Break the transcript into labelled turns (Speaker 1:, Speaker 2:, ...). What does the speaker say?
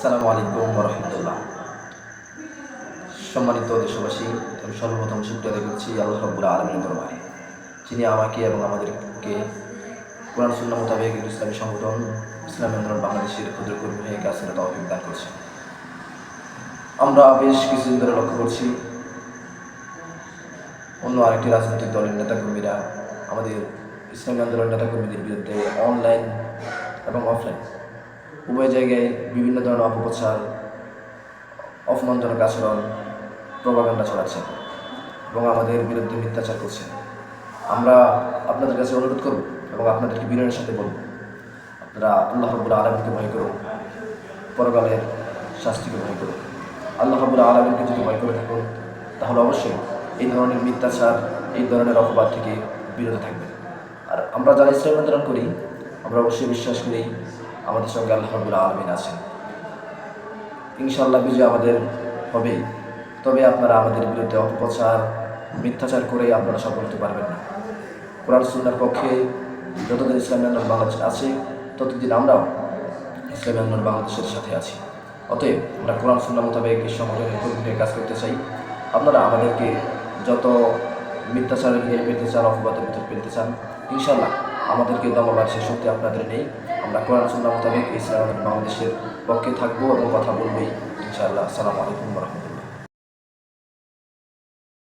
Speaker 1: আসসালামু আলাইকুম রহমতুল্লাহ। সম্মানিত দেশবাসী, আমি সর্বপ্রথম শুকরিয়া আদায় করছি আল্লাহ রাব্বুল আলামিনের দরবারে, যিনি আমাকে এবং আমাদেরকে কোরআন সুন্নাহ মোতাবেক ইসলামী সংগঠন ইসলামী আন্দোলন বাংলাদেশের ক্ষুদ্র কর্মী হয়ে কাজ করে তৌফিক দান করছেন। আমরা বেশ কিছুদিন ধরে লক্ষ্য করছি অন্য আরেকটি রাজনৈতিক দলের নেতাকর্মীরা আমাদের ইসলামী আন্দোলন নেতাকর্মীদের বিরুদ্ধে অনলাইন এবং অফলাইন উভয় জায়গায় বিভিন্ন ধরনের অপপ্রচার, অপমানজনক আচরণ, প্রপাগান্ডা ছড়াচ্ছেন এবং আমাদের বিরুদ্ধে মিথ্যাচার করছেন। আমরা আপনাদের কাছে অনুরোধ করব এবং আপনাদেরকে বিনয়ের সাথে বলব, আপনারা আল্লাহ রাব্বুল আলামিনকে ভয় করুন, পরকালের শাস্তিকে ভয় করুন। আল্লাহ রাব্বুল আলামিনকে যদি ভয় করে থাকুন তাহলে অবশ্যই এই ধরনের মিথ্যাচার, এই ধরনের অপবাদ থেকে বিরত থাকবেন। আর আমরা যারা ইসলাম আন্দোলন করি, আমরা অবশ্যই বিশ্বাস করি আমাদের সঙ্গে আল্লাহ রাব্বুল আলামিন আছেন। ইনশাআল্লাহ বিজয় আমাদের হবেই। তবে আপনারা আমাদের বিরুদ্ধে অপপ্রচার, মিথ্যাচার করে আপনারা সফল হতে পারবেন না। কোরআন সুন্নাহর পক্ষে যতদিন ইসলামী আন্দোলন বাংলাদেশ আছে, ততদিন আমরাও ইসলামী আন্দোলন বাংলাদেশের সাথে আছি। অতএব আমরা কোরআন সুন্নাহ মোতাবেক এই সংগঠনের কর্মীদের কাজ করতে চাই। আপনারা আমাদেরকে যত মিথ্যাচারের ভিতরে পেতে চান, অপবাদের ভিতরে পেতে চান, ইনশাআল্লাহ আমাদেরকে দমাবার সে শক্তি আপনাদের নেই। আমরা কোরআন সুন্নাহ মোতাবেক ইসলামী আন্দোলন বাংলাদেশের পক্ষে থাকবো এবং কথা বলবোই ইনশাআল্লাহ। আসসালামু আলাইকুম ওয়া রাহমাতুল্লাহ।